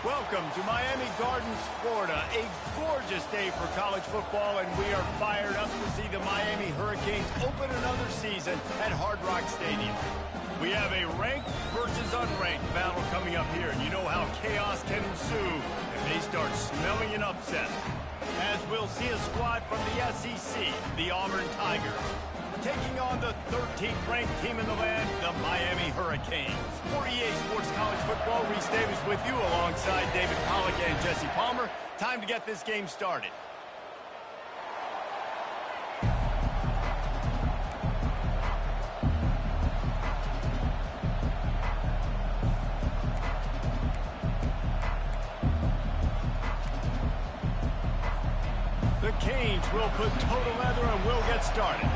Welcome to Miami Gardens, Florida. A gorgeous day for college football, and we are fired up to see the Miami Hurricanes open another season at Hard Rock Stadium. We have a ranked versus unranked battle coming up here, and you know how chaos can ensue if they start smelling an upset. As we'll see a squad from the SEC, the Auburn Tigers, taking on the 13th ranked team in the land, the Miami Hurricanes. For EA Sports College Football, Reese Davis with you alongside David Pollack and Jesse Palmer. Time to get this game started. The Canes will put total leather and we'll get started.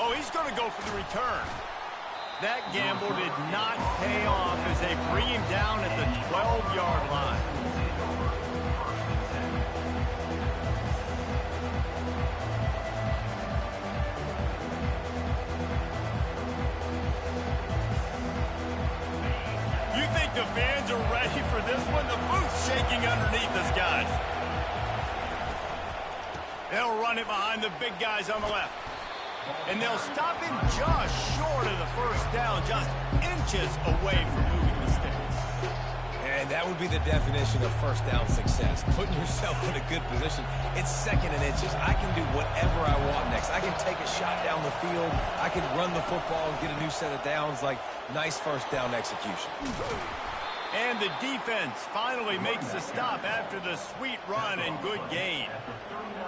Oh, he's going to go for the return. That gamble did not pay off as they bring him down at the 12-yard line. You think the fans are ready for this one? The booth's shaking underneath us, guys. They'll run it behind the big guys on the left. And they'll stop him just short of the first down, just inches away from moving the sticks. And that would be the definition of first down success. Putting yourself in a good position. It's second and inches. I can do whatever I want next. I can take a shot down the field. I can run the football and get a new set of downs. Like, nice first down execution. And the defense finally makes the stop after the sweet run and good gain.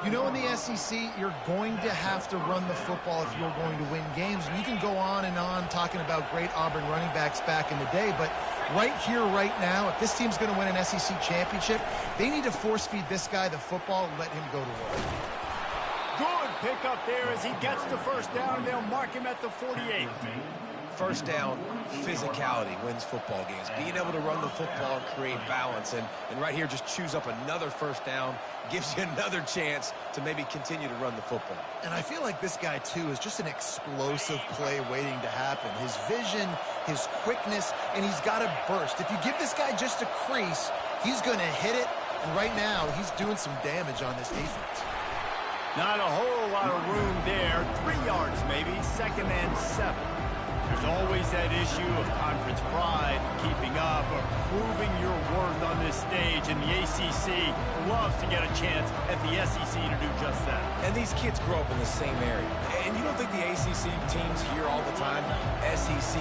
You know, in the SEC, you're going to have to run the football if you're going to win games. And you can go on and on talking about great Auburn running backs back in the day, but right here, right now, if this team's going to win an SEC championship, they need to force-feed this guy the football and let him go to work. Good pickup there as he gets the first down, and they'll mark him at the 48. First down, physicality wins football games. Being able to run the football and create balance. And right here, just choose up another first down, gives you another chance to maybe continue to run the football. And I feel like this guy, too, is just an explosive play waiting to happen. His vision, his quickness, and he's got a burst. If you give this guy just a crease, he's going to hit it. And right now, he's doing some damage on this defense. Not a whole lot of room there. 3 yards maybe, second and 7. There's always that issue of conference pride, keeping up, or proving your worth on this stage, and the ACC loves to get a chance at the SEC to do just that. And these kids grow up in the same area. And you don't think the ACC teams hear all the time, SEC,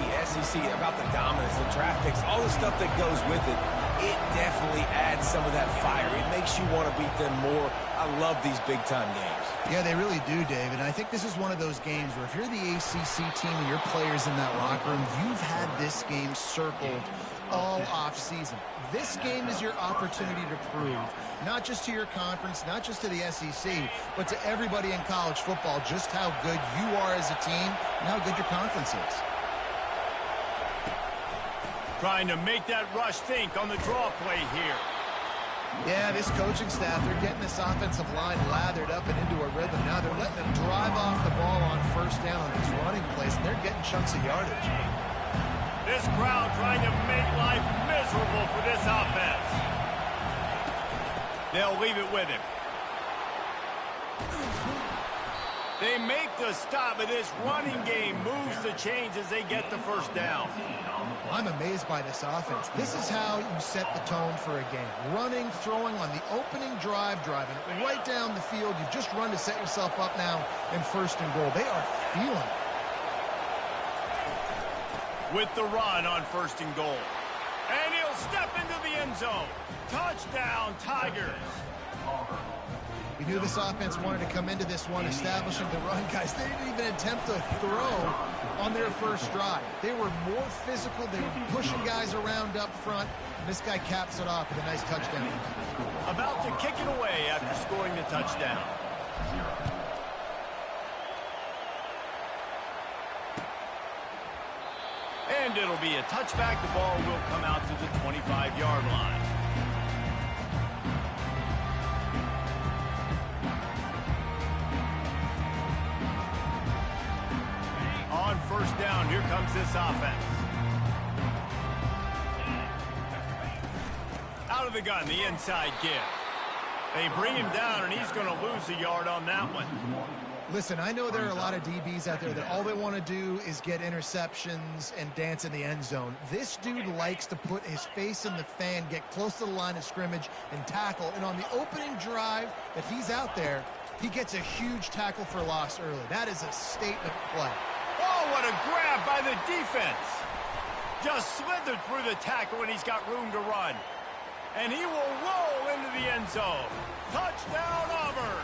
about the dominance, the draft picks, all the stuff that goes with it. It definitely adds some of that fire. It makes you want to beat them more. I love these big-time games. Yeah, they really do, David. And I think this is one of those games where if you're the ACC team and your players in that locker room, you've had this game circled all off-season. This game is your opportunity to prove, not just to your conference, not just to the SEC, but to everybody in college football, just how good you are as a team and how good your conference is. Trying to make that rush think on the draw play here. Yeah, this coaching staff, they're getting this offensive line lathered up and into a rhythm. Now they're letting them drive off the ball on first down on these running plays, and they're getting chunks of yardage. This crowd trying to make life miserable for this offense. They'll leave it with him. They make the stop, but this running game moves the chains as they get the first down. I'm amazed by this offense. This is how you set the tone for a game. Running, throwing on the opening drive, driving it right down the field. You've just run to set yourself up now in first and goal. They are feeling it. With the run on first and goal. And he'll step into the end zone. Touchdown, Tigers. We knew this offense wanted to come into this one establishing the run, guys. They didn't even attempt to throw on their first drive. They were more physical. They were pushing guys around up front. And this guy caps it off with a nice touchdown. About to kick it away after scoring the touchdown. And it'll be a touchback. The ball will come out to the 25-yard line. first down. Here comes this offense. Out of the gun, the inside give. They bring him down, and he's going to lose a yard on that one. Listen, I know there are a lot of DBs out there that all they want to do is get interceptions and dance in the end zone. This dude likes to put his face in the fan, get close to the line of scrimmage, and tackle. And on the opening drive that he's out there, he gets a huge tackle for loss early. That is a statement play. Oh, what a grab by the defense. Just slithered through the tackle, and he's got room to run. And he will roll into the end zone. Touchdown, Auburn.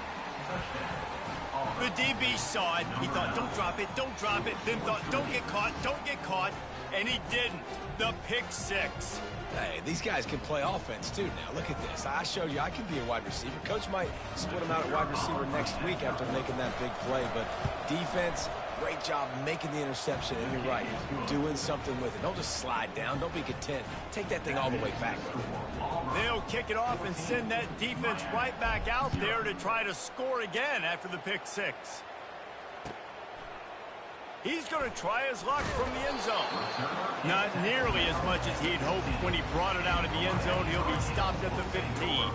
The DB saw it. He thought, don't drop it, don't drop it. Then thought, don't get caught, don't get caught. And he didn't. The pick six. Hey, these guys can play offense, too, now. Look at this. I showed you I can be a wide receiver. Coach might split him out at wide receiver next week after making that big play. But defense, great job making the interception. And you're right, doing something with it. Don't just slide down. Don't be content. Take that thing all the way back. They'll kick it off and send that defense right back out there to try to score again after the pick six. He's going to try his luck from the end zone. Not nearly as much as he'd hoped when he brought it out in the end zone. He'll be stopped at the 15.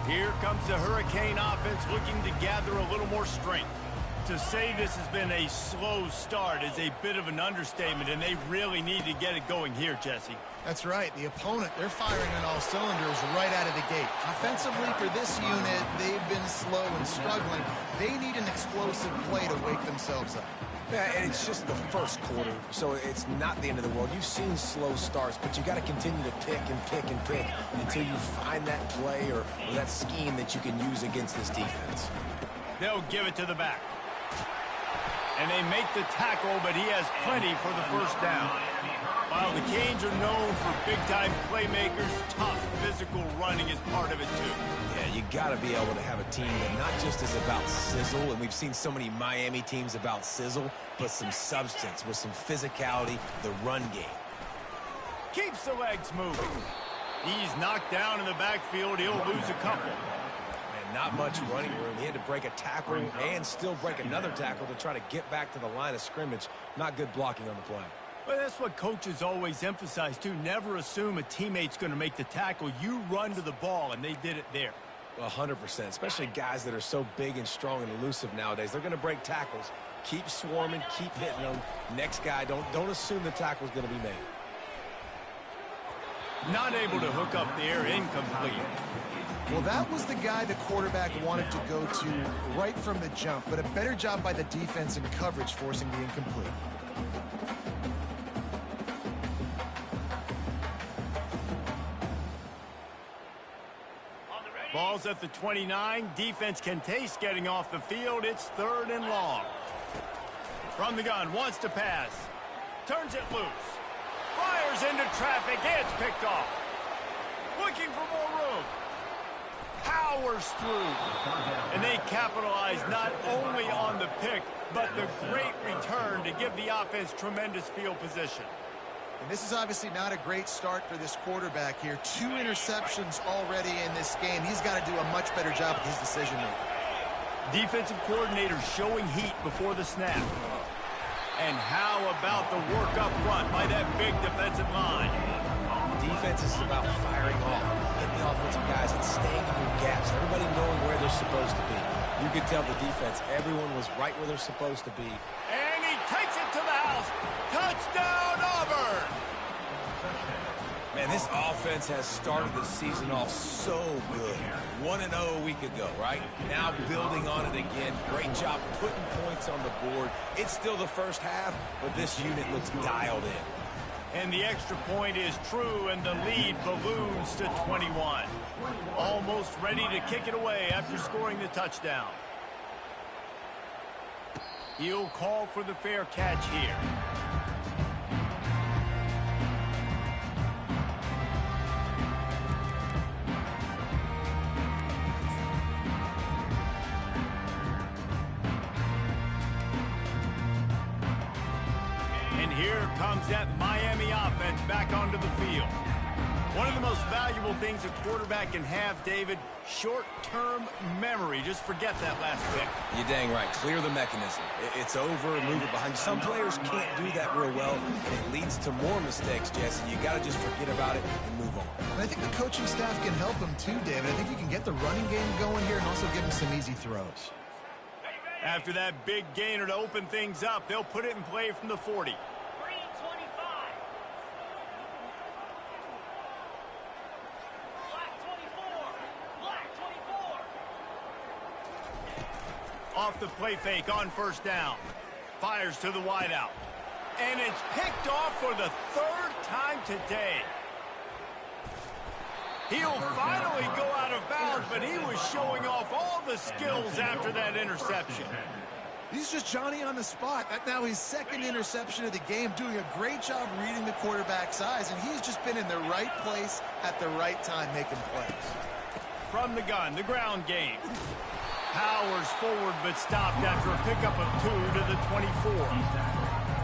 Here comes the Hurricane offense looking to gather a little more strength. To say this has been a slow start is a bit of an understatement, and they really need to get it going here, Jesse. That's right. The opponent, they're firing on all cylinders right out of the gate. Offensively, for this unit, they've been slow and struggling. They need an explosive play to wake themselves up. Yeah, and it's just the first quarter, so it's not the end of the world. You've seen slow starts, but you got to continue to pick and pick and pick until you find that play or that scheme that you can use against this defense. They'll give it to the back. And they make the tackle, but he has plenty for the first down. While the Canes are known for big-time playmakers, tough physical running is part of it, too. Yeah, you got to be able to have a team that not just is about sizzle, and we've seen so many Miami teams about sizzle, but some substance with some physicality, the run game. Keeps the legs moving. He's knocked down in the backfield. He'll lose a couple. Not much running room. He had to break a tackle and still break another tackle to try to get back to the line of scrimmage. Not good blocking on the play. Well, that's what coaches always emphasize, too. Never assume a teammate's going to make the tackle. You run to the ball, and they did it there. Well, 100%, especially guys that are so big and strong and elusive nowadays. They're going to break tackles. Keep swarming, keep hitting them. Next guy, don't assume the tackle's going to be made. Not able to hook up there, incomplete. Well, that was the guy the quarterback wanted to go to right from the jump, but a better job by the defense in coverage forcing the incomplete. Ball's at the 29. Defense can taste getting off the field. It's 3rd and long. From the gun, wants to pass. Turns it loose. Fires into traffic. It's picked off. Looking for more room. Powers through. And they capitalize not only on the pick, but the great return to give the offense tremendous field position. And this is obviously not a great start for this quarterback here. 2 interceptions already in this game. He's got to do a much better job with his decision-making. Defensive coordinator showing heat before the snap. And how about the work up front by that big defensive line? Defense is about firing off, hitting the offensive guys and staying in your gaps, everybody knowing where they're supposed to be. You could tell the defense, everyone was right where they're supposed to be. And he takes it to the house. Touchdown, Auburn! Man, this offense has started the season off so good. 1-0 a week ago, right? Now building on it again. Great job putting points on the board. It's still the first half, but this unit looks dialed in. And the extra point is true, and the lead balloons to 21. Almost ready to kick it away after scoring the touchdown. He'll call for the fair catch here. here comes that Miami offense back onto the field. One of the most valuable things a quarterback can have, David, short-term memory. Just forget that last pick. You're dang right. Clear the mechanism. It's over, move it behind. Some players can't do that real well, and it leads to more mistakes, Jesse. You got to just forget about it and move on. And I think the coaching staff can help him too, David. I think you can get the running game going here and also give him some easy throws. After that big gainer to open things up, they'll put it in play from the 40. Off the play fake on first down. Fires to the wideout. And it's picked off for the third time today. He'll finally go out of bounds, but he was showing off all the skills after that interception. He's just Johnny on the spot. Now his second interception of the game, doing a great job reading the quarterback's eyes, and he's just been in the right place at the right time making plays. From the gun, the ground game. Powers forward, but stopped after a pickup of 2 to the 24.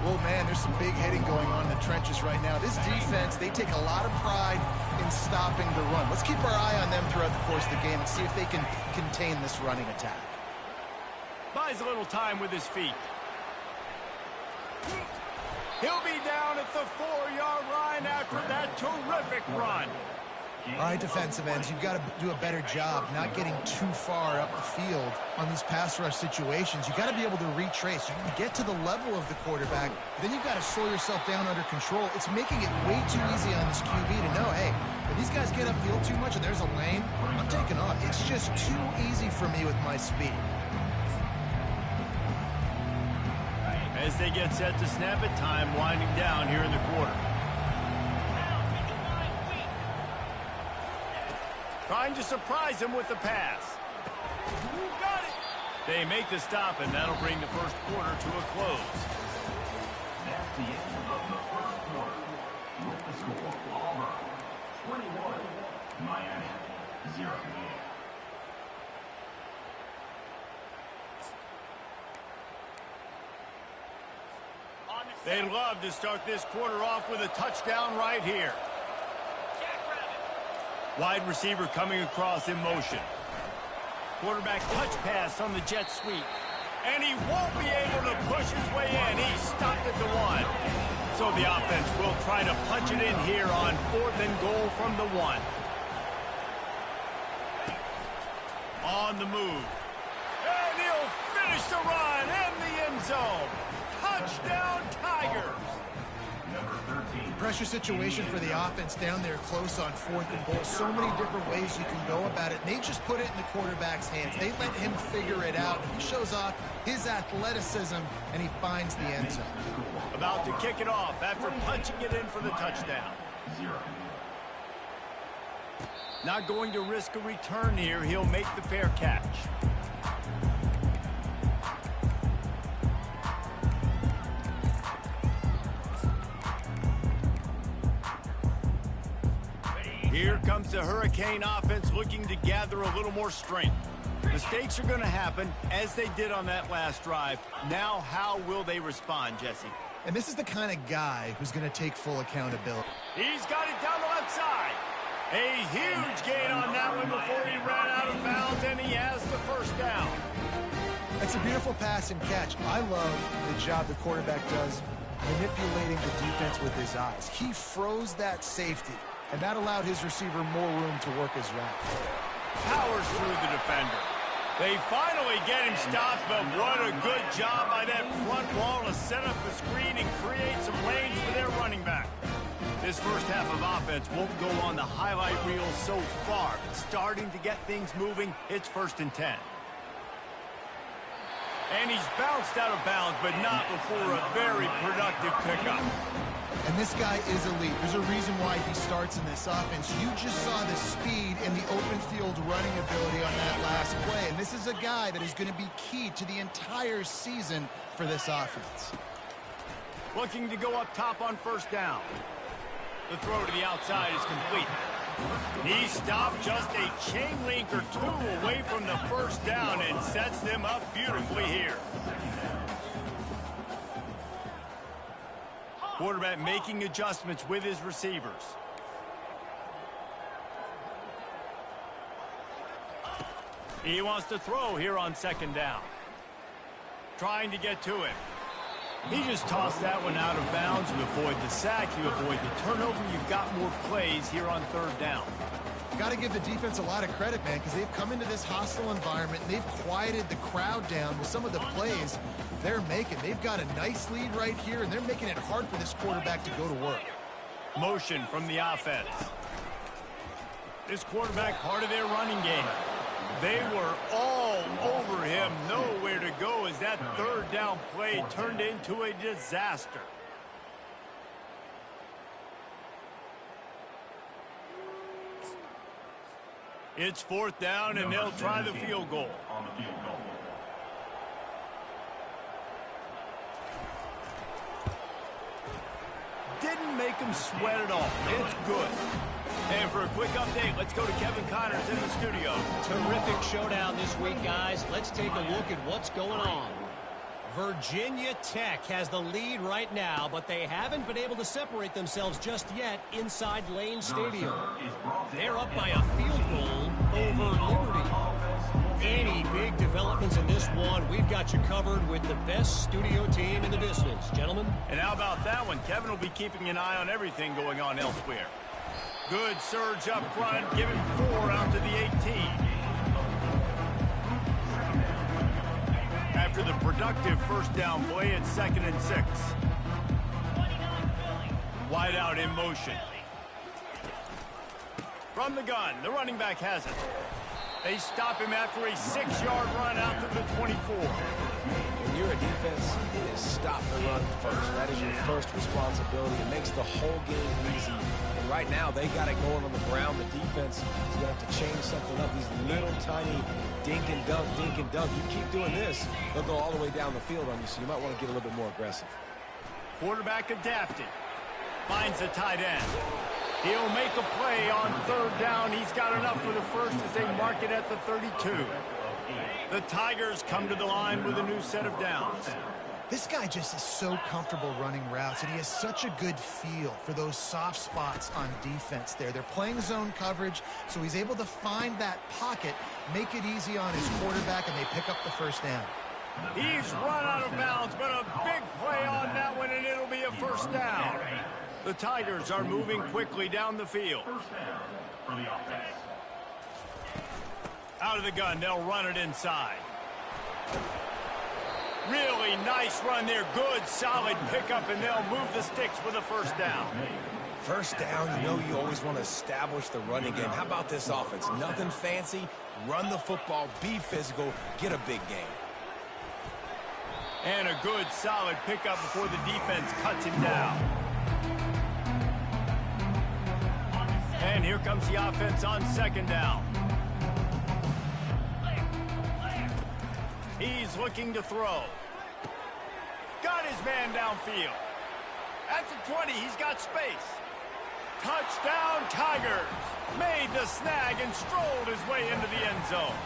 Well, man, there's some big hitting going on in the trenches right now. This defense, they take a lot of pride in stopping the run. Let's keep our eye on them throughout the course of the game and see if they can contain this running attack. Buys a little time with his feet. He'll be down at the 4-yard line after that terrific run. All right, defensive ends, you've got to do a better job not getting too far up the field on these pass rush situations. You've got to be able to retrace. You can get to the level of the quarterback, then you've got to slow yourself down under control. It's making it way too easy on this QB to know, hey, if these guys get upfield too much and there's a lane, I'm taking off. It's just too easy for me with my speed. As they get set to snap it, time winding down here in the quarter. Trying to surprise him with the pass. Got it. They make the stop, and that'll bring the first quarter to a close. That's the end of the first quarter. With the score, Auburn 21, Miami 0. They'd love to start this quarter off with a touchdown right here. Wide receiver coming across in motion. Quarterback touch pass on the jet sweep. And he won't be able to push his way in. He stopped at the 1. So the offense will try to punch it in here on 4th and goal from the 1. On the move. And he'll finish the run in the end zone. Touchdown, Tigers. Pressure situation for the offense down there close on 4th and goal. So many different ways you can go about it. And they just put it in the quarterback's hands. They let him figure it out. He shows off his athleticism, and he finds the end zone. About to kick it off after punching it in for the touchdown. Not going to risk a return here. He'll make the fair catch. Here comes the Hurricane offense looking to gather a little more strength. Mistakes are going to happen, as they did on that last drive. Now, how will they respond, Jesse? And this is the kind of guy who's going to take full accountability. He's got it down the left side. A huge gain on that one before he ran out of bounds, and he has the first down. It's a beautiful pass and catch. I love the job the quarterback does manipulating the defense with his eyes. He froze that safety, and that allowed his receiver more room to work his route. Powers through the defender. They finally get him stopped, but what a good job by that front wall to set up the screen and create some lanes for their running back. This first half of offense won't go on the highlight reel so far, but starting to get things moving. It's 1st and 10. And he's bounced out of bounds, but not before a very productive pickup. And this guy is elite. There's a reason why he starts in this offense. You just saw the speed and the open field running ability on that last play. And this is a guy that is going to be key to the entire season for this offense. Looking to go up top on 1st down. The throw to the outside is complete. He stopped just a chain link or 2 away from the 1st down and sets them up beautifully here. Quarterback making adjustments with his receivers. He wants to throw here on second down. Trying to get to him. He just tossed that one out of bounds. You avoid the sack, you avoid the turnover. You've got more plays here on third down. Got to give the defense a lot of credit, man, because they've come into this hostile environment and they've quieted the crowd down with some of the plays they're making. They've got a nice lead right here, and they're making it hard for this quarterback to go to work. Motion from the offense. This quarterback, part of their running game. They were all over him, nowhere to go as that third down play turned into a disaster. It's fourth down, and they'll try the field goal. Didn't make him sweat at all. It's good. And for a quick update, let's go to Kevin Connors in the studio. Terrific showdown this week, guys. Let's take a look at what's going on. Virginia Tech has the lead right now, but they haven't been able to separate themselves just yet inside Lane Stadium. They're up by a field goal over Liberty. Any big developments in this one, we've got you covered with the best studio team in the business, gentlemen. And how about that one? Kevin will be keeping an eye on everything going on elsewhere. Good surge up front, giving 4 out to the 18. After the productive first down play, it's 2nd and 6. Wide out in motion. From the gun, the running back has it. They stop him after a 6-yard run out to the 24. When you're a defense, it is stop the run first. That is your first responsibility. It makes the whole game easy. And right now, they got it going on the ground. The defense is going to have to change something up. These little tiny dink and dunk, dink and dunk. You keep doing this, they'll go all the way down the field on you, so you might want to get a little bit more aggressive. Quarterback adapted. Finds a tight end. He'll make a play on third down. He's got enough for the first as they mark it at the 32. The Tigers come to the line with a new set of downs. This guy just is so comfortable running routes, and he has such a good feel for those soft spots on defense there. They're playing zone coverage, so he's able to find that pocket, make it easy on his quarterback, and they pick up the first down. He's run out of bounds, but a big play on that one, and it'll be a first down. The Tigers are moving quickly down the field. Out of the gun, they'll run it inside. Really nice run there. Good, solid pickup, and they'll move the sticks with a first down. First down, you know you always want to establish the running game. How about this offense? Nothing fancy. Run the football, be physical, get a big game. And a good, solid pickup before the defense cuts him down. And here comes the offense on second down. He's looking to throw. Got his man downfield. At the 20, he's got space. Touchdown, Tigers. Made the snag and strolled his way into the end zone.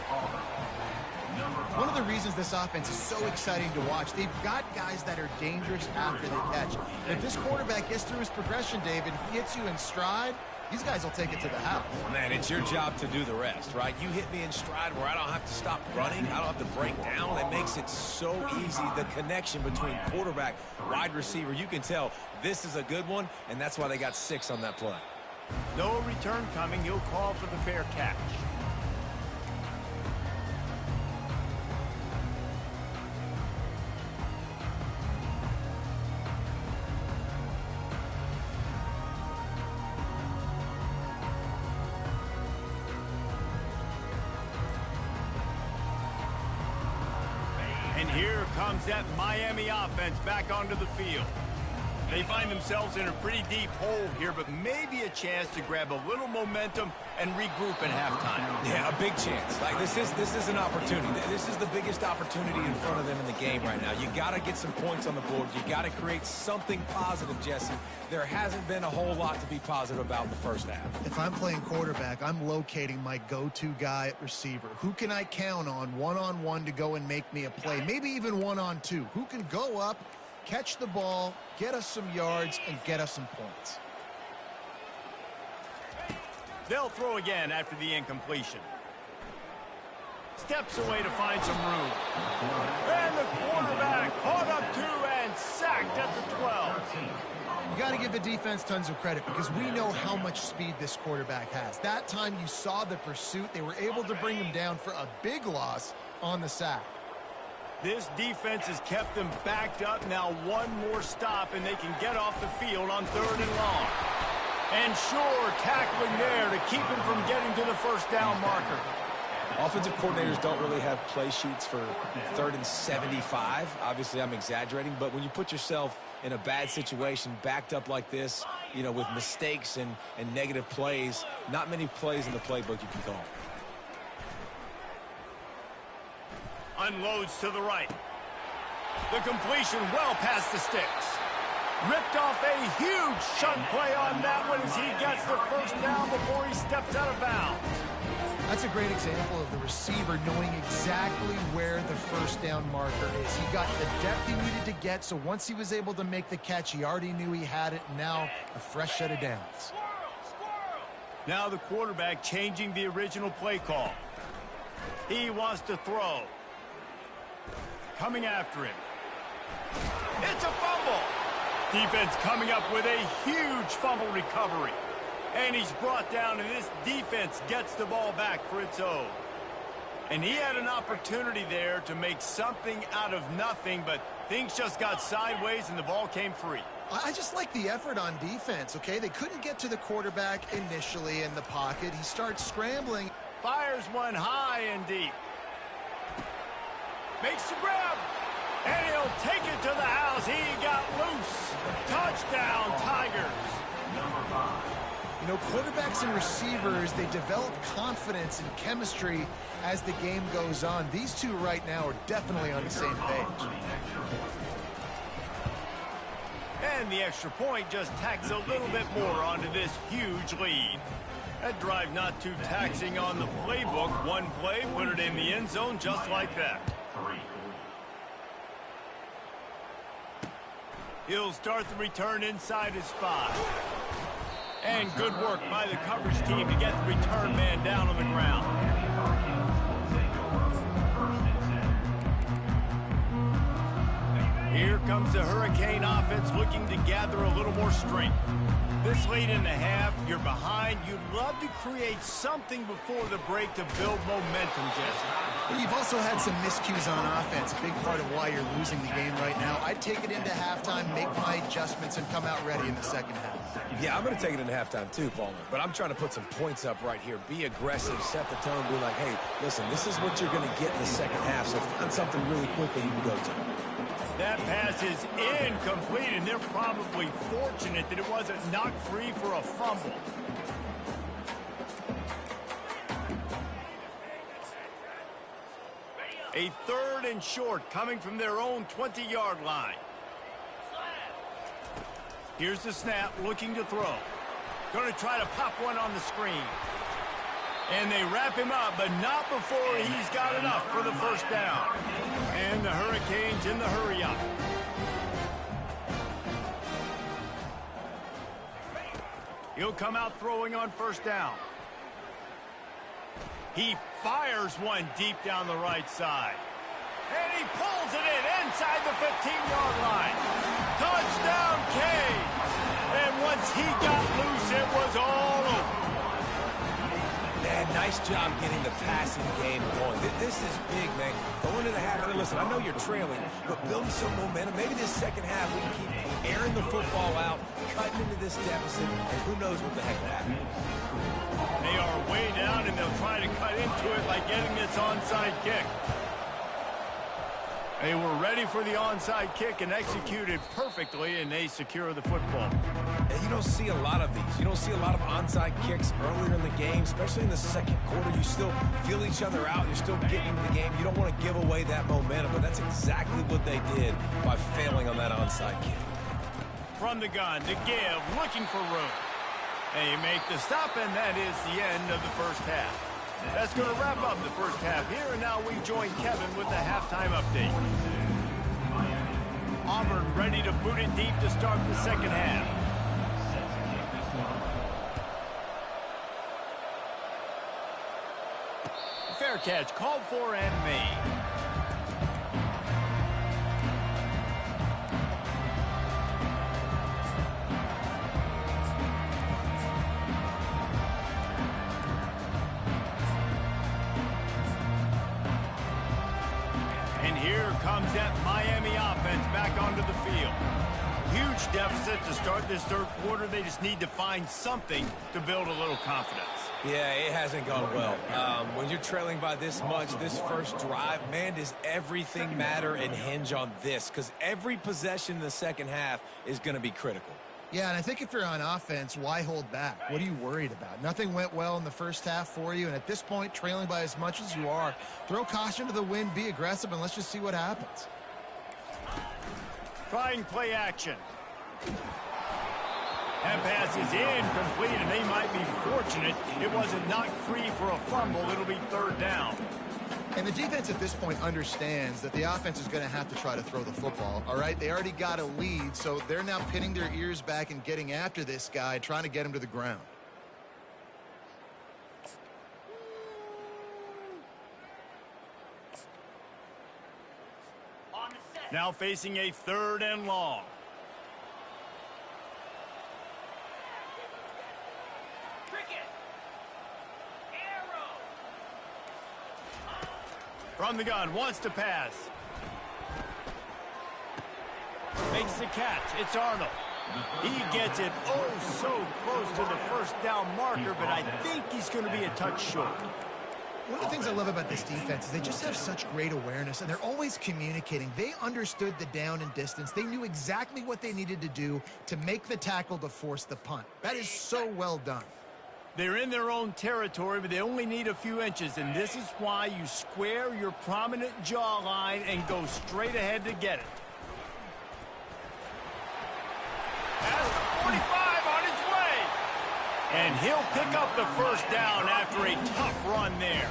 One of the reasons this offense is so exciting to watch, they've got guys that are dangerous after the catch. And if this quarterback gets through his progression, David, he hits you in stride, these guys will take it to the house. Man, it's your job to do the rest, right? You hit me in stride where I don't have to stop running. I don't have to break down. It makes it so easy, the connection between quarterback, wide receiver. You can tell this is a good one, and that's why they got 6 on that play. No return coming. He'll call for the fair catch. And here comes that Miami offense back onto the field. They find themselves in a pretty deep hole here, but maybe a chance to grab a little momentum and regroup at halftime. Yeah, a big chance. Like this is an opportunity. This is the biggest opportunity in front of them in the game right now. You got to get some points on the board. You got to create something positive, Jesse. There hasn't been a whole lot to be positive about in the first half. If I'm playing quarterback, I'm locating my go-to guy at receiver. Who can I count on one-on-one to go and make me a play? Maybe even one-on-two. Who can go up Catch the ball, get us some yards, and get us some points. They'll throw again after the incompletion. Steps away to find some room. And the quarterback caught up to and sacked at the 12. You got to give the defense tons of credit because we know how much speed this quarterback has. That time you saw the pursuit. They were able to bring him down for a big loss on the sack. This defense has kept them backed up. Now one more stop, and they can get off the field on 3rd and long. And sure, tackling there to keep him from getting to the first down marker. Offensive coordinators don't really have play sheets for 3rd and 75. Obviously, I'm exaggerating, but when you put yourself in a bad situation, backed up like this, you know, with mistakes and negative plays, not many plays in the playbook you can call. Unloads to the right. The completion well past the sticks. Ripped off a huge chunk play on that one as he gets the first down before he steps out of bounds. That's a great example of the receiver knowing exactly where the first down marker is. He got the depth he needed to get, so once he was able to make the catch, he already knew he had it. Now a fresh set of downs. Now the quarterback changing the original play call. He wants to throw. Coming after him. It's a fumble. Defense coming up with a huge fumble recovery. And he's brought down, and this defense gets the ball back for its own. And he had an opportunity there to make something out of nothing, but things just got sideways and the ball came free. I just like the effort on defense, okay? They couldn't get to the quarterback initially in the pocket. He starts scrambling. Fires one high and deep. Makes the grab. And he'll take it to the house. He got loose. Touchdown, Tigers. Number 5. You know, quarterbacks and receivers, they develop confidence and chemistry as the game goes on. These two right now are definitely on the same page. And the extra point just tacks a little bit more onto this huge lead. That drive not too taxing on the playbook. One play, put it in the end zone just like that. He'll start the return inside his 5. And good work by the coverage team to get the return man down on the ground. Here comes the Hurricane offense looking to gather a little more strength. This late in the half, you're behind. You'd love to create something before the break to build momentum, Jesse. You've also had some miscues on offense, a big part of why you're losing the game right now. I'd take it into halftime, make my adjustments, and come out ready in the second half. Yeah, I'm going to take it into halftime too, Palmer. But I'm trying to put some points up right here. Be aggressive, set the tone, be like, hey, listen, this is what you're going to get in the second half, so find something really quickly you can go to. That pass is incomplete, and they're probably fortunate that it wasn't knocked free for a fumble. A 3rd and short coming from their own 20-yard line. Here's the snap, looking to throw. Going to try to pop one on the screen. And they wrap him up, but not before he's got enough for the first down. And the Hurricanes in the hurry-up. He'll come out throwing on first down. He fires one deep down the right side. And he pulls it in inside the 15-yard line. Touchdown, Canes. And once he got loose, it was all over. Man, nice job getting the passing game going. This is big, man. Going into the half. Listen, I know you're trailing, but building some momentum. Maybe this second half we can keep airing the football out, cutting into this deficit, and who knows what the heck will happen. They are way down, and they'll try to cut into it by getting this onside kick. They were ready for the onside kick and executed perfectly, and they secure the football. And you don't see a lot of these. You don't see a lot of onside kicks earlier in the game, especially in the second quarter. You still feel each other out. You're still getting into the game. You don't want to give away that momentum, but that's exactly what they did by failing on that onside kick. From the gun to give, looking for room. They make the stop, and that is the end of the first half. That's going to wrap up the first half here, and now we join Kevin with the halftime update. Auburn ready to boot it deep to start the second half. Fair catch, called for and made. And here comes that Miami offense back onto the field. Huge deficit to start this third quarter. They just need to find something to build a little confidence. Yeah, it hasn't gone well. When you're trailing by this much, this first drive, man, does everything matter and hinge on this? Because every possession in the second half is going to be critical. Yeah, and I think if you're on offense, why hold back? What are you worried about? Nothing went well in the first half for you, and at this point, trailing by as much as you are, throw caution to the wind, be aggressive, and let's just see what happens. Trying play action. That pass is incomplete, and they might be fortunate it wasn't knocked free for a fumble. It'll be third down. And the defense at this point understands that the offense is going to have to try to throw the football, all right? They already got a lead, so they're now pinning their ears back and getting after this guy, trying to get him to the ground. Now facing a third and long. From the gun, wants to pass. Makes the catch. It's Arnold. He gets it oh so close to the first down marker, but I think he's going to be a touch short. One of the things I love about this defense is they just have such great awareness, and they're always communicating. They understood the down and distance. They knew exactly what they needed to do to make the tackle to force the punt. That is so well done. They're in their own territory, but they only need a few inches, and this is why you square your prominent jawline and go straight ahead to get it. Has the 45 on his way. And he'll pick up the first down after a tough run there.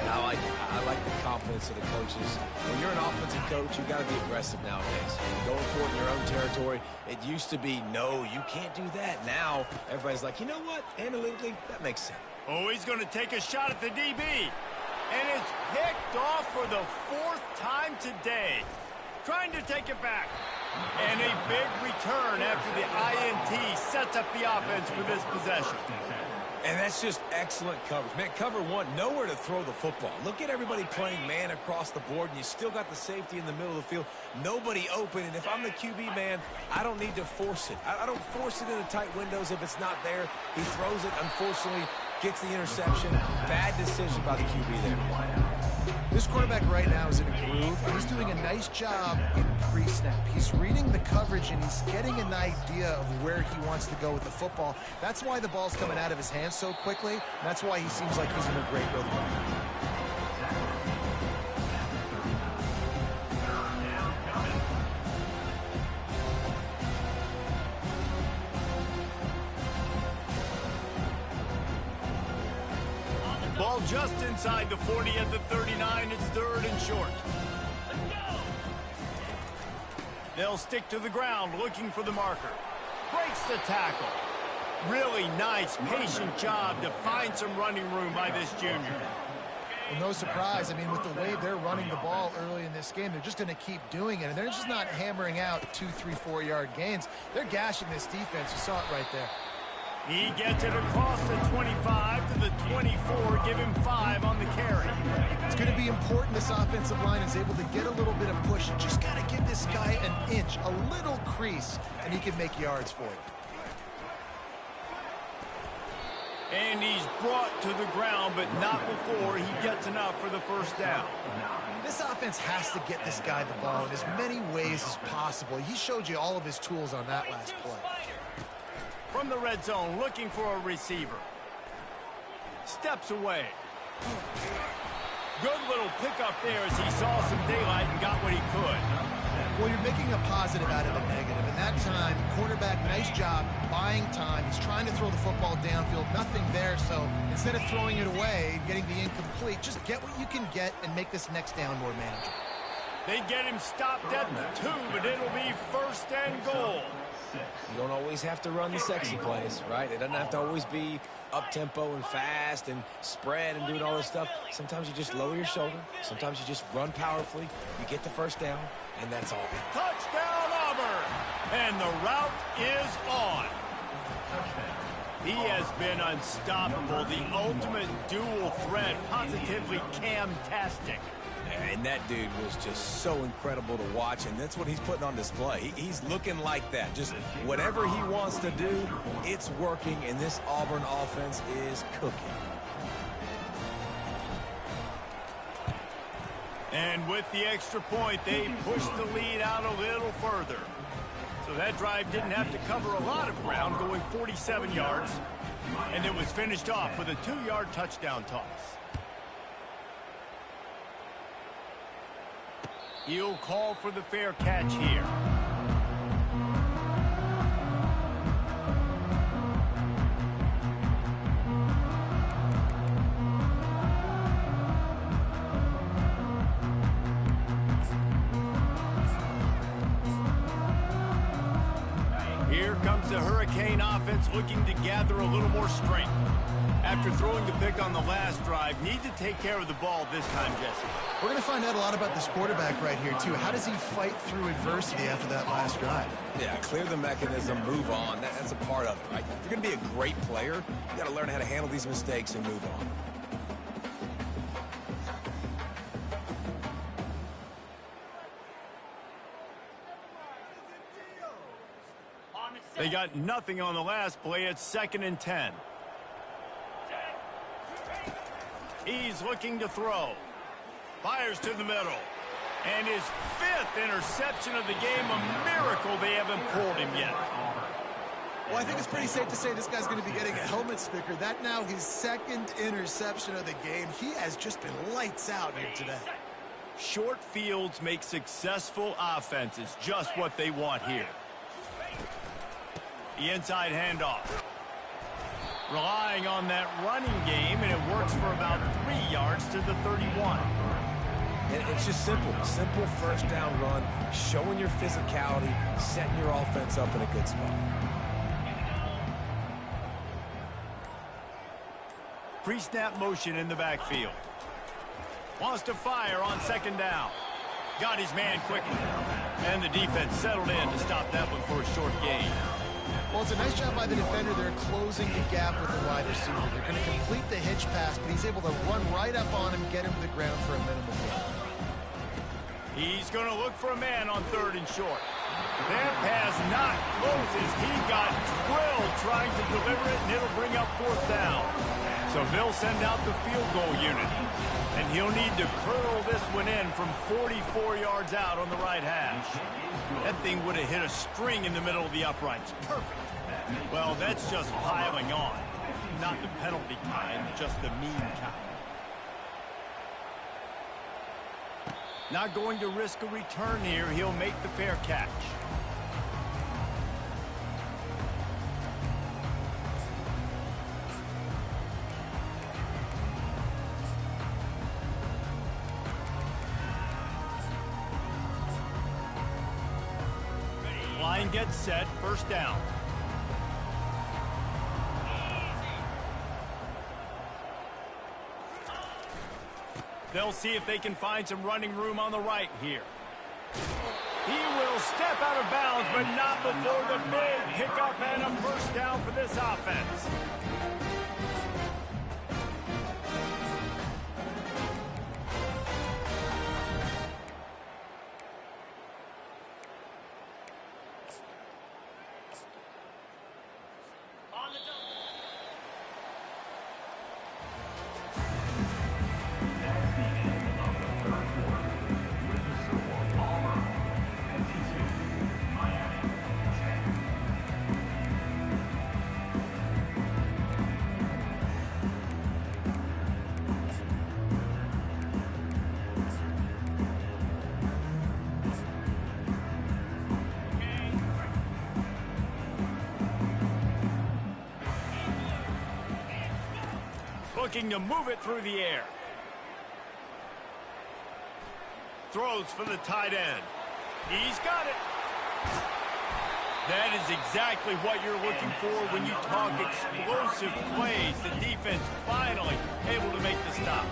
Yeah, I like the confidence of the coaches. When you're an offensive coach, you got to be aggressive nowadays. Going for it in your own territory. It used to be, no, you can't do that. Now, everybody's like, you know what? Analytically, that makes sense. Oh, he's going to take a shot at the DB. And it's picked off for the fourth time today. Trying to take it back. And a big return after the INT sets up the offense for this possession. And that's just excellent coverage. Man, cover one, nowhere to throw the football. Look at everybody playing man across the board, and you still got the safety in the middle of the field. Nobody open, and if I'm the QB, man, I don't need to force it. I don't force it into tight windows if it's not there. He throws it, unfortunately, gets the interception. Bad decision by the QB there. This quarterback right now is in a groove. He's doing a nice job in pre-snap. He's reading the coverage, and he's getting an idea of where he wants to go with the football. That's why the ball's coming out of his hands so quickly. And that's why he seems like he's in a great rhythm. Ball just inside the 40 at the 39. It's third and short. They'll stick to the ground looking for the marker. Breaks the tackle. Really nice, patient job to find some running room by this junior. Well, no surprise. I mean, with the way they're running the ball early in this game, they're just going to keep doing it. And they're just not hammering out 2, 3, 4-yard gains. They're gashing this defense. You saw it right there. He gets it across the 25 to the 24. Give him 5 on the carry. It's going to be important this offensive line is able to get a little bit of push. You just got to give this guy an inch, a little crease, and he can make yards for you. And he's brought to the ground, but not before he gets enough for the first down. This offense has to get this guy the ball in as many ways as possible. He showed you all of his tools on that last play. From the red zone, looking for a receiver. Steps away. Good little pickup there as he saw some daylight and got what he could. Well, you're making a positive out of a negative. And that time, quarterback, nice job, buying time. He's trying to throw the football downfield. Nothing there, so instead of throwing it away, getting the incomplete, just get what you can get and make this next down more manageable. They get him stopped at the 2, but it'll be 1st and goal. You don't always have to run the sexy plays, right? It doesn't have to always be up-tempo and fast and spread and doing all this stuff. Sometimes you just lower your shoulder. Sometimes you just run powerfully. You get the 1st down, and that's all. Touchdown, Auburn! And the route is on. He has been unstoppable, the ultimate dual threat, positively Cam-tastic. And that dude was just so incredible to watch, and that's what he's putting on display. He's looking like that. Just whatever he wants to do, it's working, and this Auburn offense is cooking. And with the extra point, they push the lead out a little further. So that drive didn't have to cover a lot of ground, going 47 yards. And it was finished off with a 2-yard touchdown toss. He'll call for the fair catch here. Here comes the Hurricane offense looking to gather a little more strength. After throwing the pick on the last drive, need to take care of the ball this time, Jesse. We're going to find out a lot about this quarterback right here, too. How does he fight through adversity after that last drive? Yeah, clear the mechanism, move on. That's a part of it, right? If you're going to be a great player, you got to learn how to handle these mistakes and move on. They got nothing on the last play. It's 2nd and 10. He's looking to throw. Fires to the middle. And his 5th interception of the game. A miracle they haven't pulled him yet. Well, I think it's pretty safe to say this guy's going to be getting a helmet sticker. That now his 2nd interception of the game. He has just been lights out here today. Short fields make successful offenses just what they want here. The inside handoff. Relying on that running game, and it works for about 3 yards to the 31. And it's just simple. Simple 1st down run, showing your physicality, setting your offense up in a good spot. Pre-snap motion in the backfield. Wants to fire on 2nd down. Got his man quickly. And the defense settled in to stop that one for a short gain. Well, it's a nice job by the defender. They're closing the gap with the wide receiver. They're going to complete the hitch pass, but he's able to run right up on him, get him to the ground for a minimal gain. He's going to look for a man on 3rd and short. That pass not closes. He got drilled trying to deliver it, and it'll bring up 4th down. So they'll send out the field goal unit. And he'll need to curl this one in from 44 yards out on the right hash. That thing would have hit a string in the middle of the uprights. Perfect. Well, that's just piling on. Not the penalty kind, just the mean kind. Not going to risk a return here. He'll make the fair catch. Line gets set, 1st down. They'll see if they can find some running room on the right here. He will step out of bounds, but not before the big pickup and a 1st down for this offense. Looking to move it through the air. throws for the tight end. He's got it. That is exactly what you're looking for when you talk explosive plays. The defense finally able to make the stop.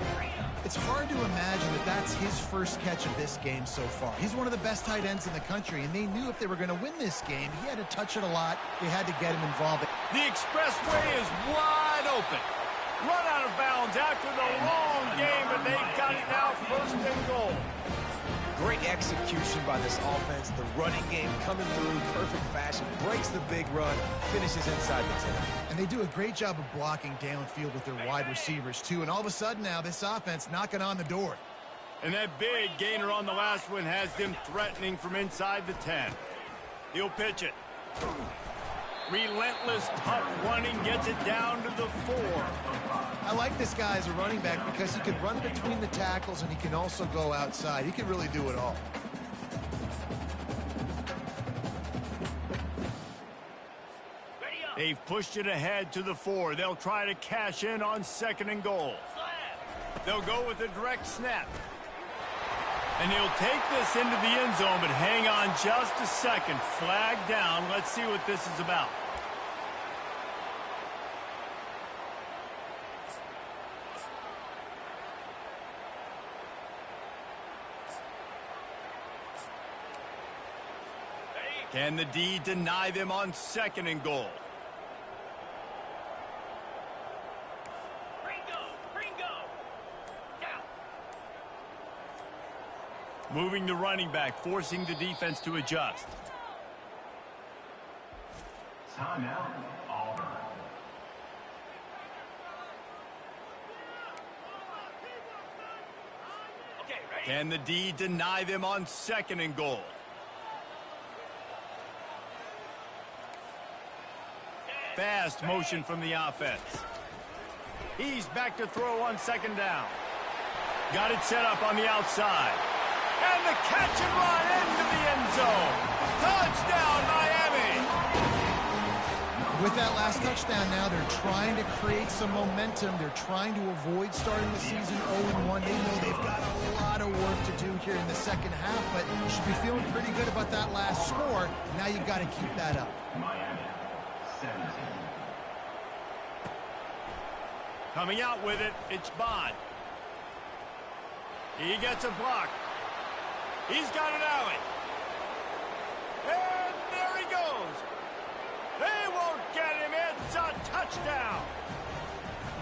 It's hard to imagine that that's his first catch of this game so far. He's one of the best tight ends in the country, and they knew if they were going to win this game, he had to touch it a lot. They had to get him involved. The expressway is wide open. Run out of bounds after the long game, but they've got it now, first and goal. Great execution by this offense. The running game coming through, perfect fashion, breaks the big run, finishes inside the 10. And they do a great job of blocking downfield with their wide receivers, too. And all of a sudden now, this offense knocking on the door. And that big gainer on the last one has them threatening from inside the 10. He'll pitch it. Relentless, tough running gets it down to the 4. I like this guy as a running back because he can run between the tackles and he can also go outside. He can really do it all. They've pushed it ahead to the 4. They'll try to cash in on 2nd and goal. They'll go with a direct snap. And he'll take this into the end zone, but hang on just a second. Flag down. Let's see what this is about. Can the D deny them on 2nd and goal? Moving the running back, forcing the defense to adjust. Timeout, Auburn. Can the D deny them on 2nd and goal? Fast motion from the offense. He's back to throw on 2nd down. Got it set up on the outside. And the catch and run into the end zone. Touchdown, Miami! With that last touchdown now, they're trying to create some momentum. They're trying to avoid starting the season 0-1. They know they've got a lot of work to do here in the second half, but you should be feeling pretty good about that last score. Now you've got to keep that up. Miami, 17. Coming out with it, it's Bond. He gets a block. He's got an alley. And there he goes. They won't get him. It's a touchdown.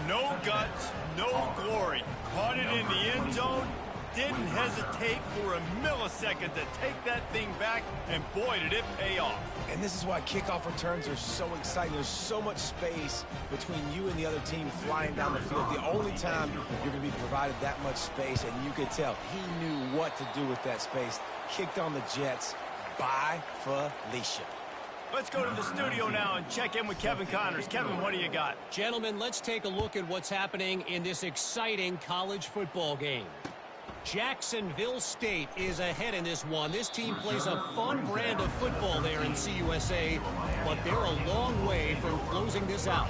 No guts, no glory. Caught it in the end zone. Didn't hesitate for a millisecond to take that thing back, and boy, did it pay off. And this is why kickoff returns are so exciting. There's so much space between you and the other team flying down the field. The only time you're going to be provided that much space, and you could tell he knew what to do with that space. Kicked on the Jets. Bye, Felicia. Let's go to the studio now and check in with Kevin Connors. Kevin, what do you got? Gentlemen, let's take a look at what's happening in this exciting college football game. Jacksonville State is ahead in this one. This team plays a fun brand of football there in CUSA, but they're a long way from closing this out.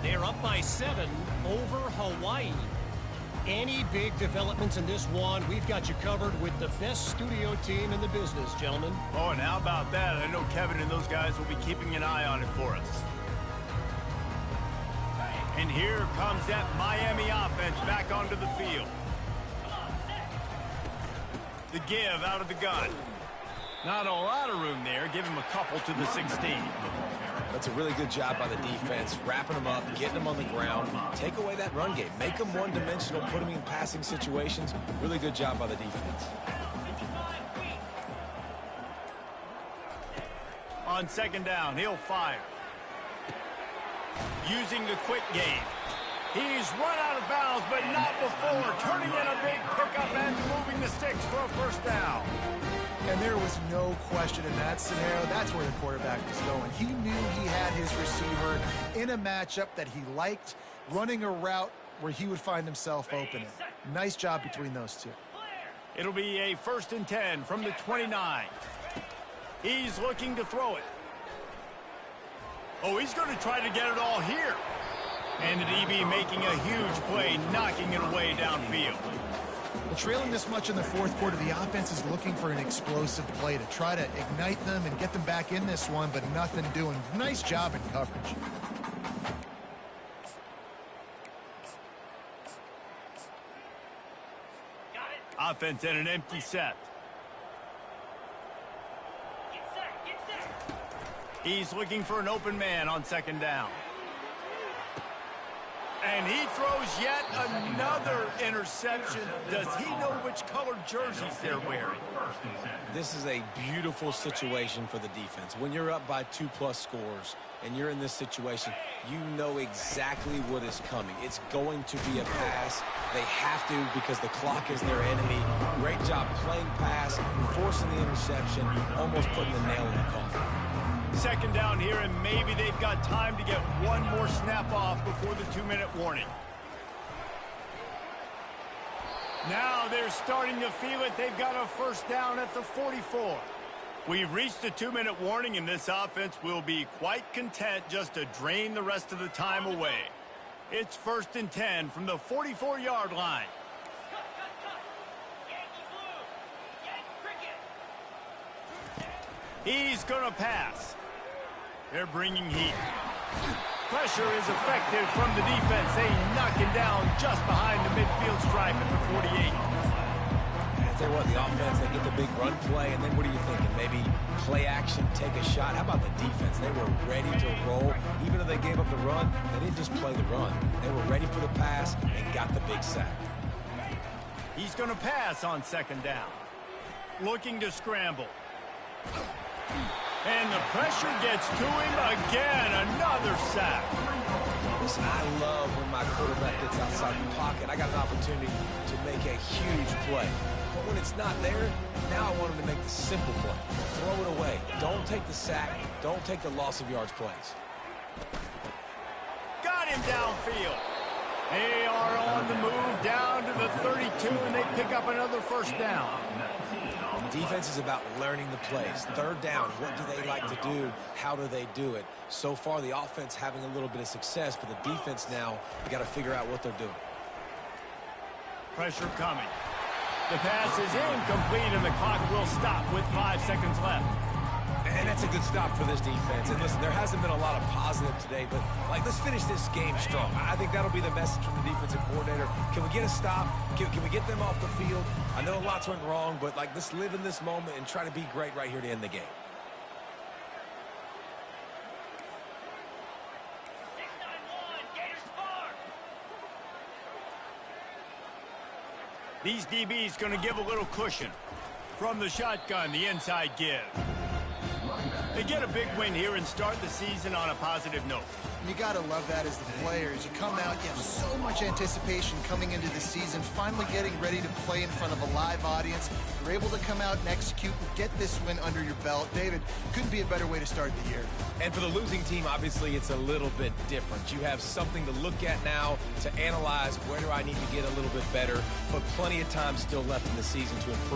They're up by 7 over Hawaii. Any big developments in this one, we've got you covered with the best studio team in the business, gentlemen. Oh, and how about that? I know Kevin and those guys will be keeping an eye on it for us. And here comes that Miami offense back onto the field. The give out of the gun. Not a lot of room there. Give him a couple to the 16. That's a really good job by the defense, wrapping them up, getting them on the ground. Take away that run game. Make them one-dimensional, put them in passing situations. Really good job by the defense. On 2nd down, he'll fire. Using the quick game. He's run out of bounds, but not before. Turning in a big pickup and moving the sticks for a 1st down. And there was no question in that scenario. That's where the quarterback was going. He knew he had his receiver in a matchup that he liked, running a route where he would find himself open. Nice job between those two. It'll be a 1st and 10 from the 29. He's looking to throw it. Oh, he's going to try to get it all here. And the DB making a huge play, knocking it away downfield. Well, trailing this much in the fourth quarter, the offense is looking for an explosive play to try to ignite them and get them back in this one, but nothing doing. Nice job in coverage. Offense in an empty set. He's looking for an open man on second down. And he throws yet another interception. Does he know which colored jerseys they're wearing? This is a beautiful situation for the defense. When you're up by 2+ scores and you're in this situation, you know exactly what is coming. It's going to be a pass. They have to because the clock is their enemy. Great job playing pass, forcing the interception, almost putting the nail in the coffin. Second down here, and maybe they've got time to get one more snap off before the 2-minute warning. Now they're starting to feel it. They've got a first down at the 44. We've reached the 2-minute warning, and this offense will be quite content just to drain the rest of the time away. It's 1st and 10 from the 44-yard line. He's going to pass. They're bringing heat. Pressure is effective from the defense. They knock him down just behind the midfield stripe at the 48. I tell you what, the offense, they get the big run play, and then what are you thinking? Maybe play action, take a shot. How about the defense? They were ready to roll. Even though they gave up the run, they didn't just play the run. They were ready for the pass and got the big sack. He's going to pass on second down. Looking to scramble. And the pressure gets to him again. Another sack. Listen, I love when my quarterback gets outside the pocket. I got an opportunity to make a huge play. But when it's not there, now I want him to make the simple play. Throw it away. Don't take the sack. Don't take the loss of yards plays. Got him downfield. They are on the move down to the 32, and they pick up another first down. Defense is about learning the plays. Third down, what do they like to do? How do they do it? So far, the offense having a little bit of success, but the defense now, you got to figure out what they're doing. Pressure coming. The pass is incomplete, and the clock will stop with 5 seconds left. And that's a good stop for this defense. And listen, there hasn't been a lot of positive today, but let's finish this game strong. I think that'll be the message from the defensive coordinator. Can we get a stop? Can we get them off the field? I know lots went wrong, but let's live in this moment and try to be great right here to end the game. These DBs going to give a little cushion. From the shotgun, the inside give. They get a big win here and start the season on a positive note. You got to love that as the players. You come out, you have so much anticipation coming into the season, finally getting ready to play in front of a live audience. You're able to come out and execute and get this win under your belt. David, couldn't be a better way to start the year. And for the losing team, obviously, it's a little bit different. You have something to look at now to analyze where do I need to get a little bit better, but plenty of time still left in the season to improve.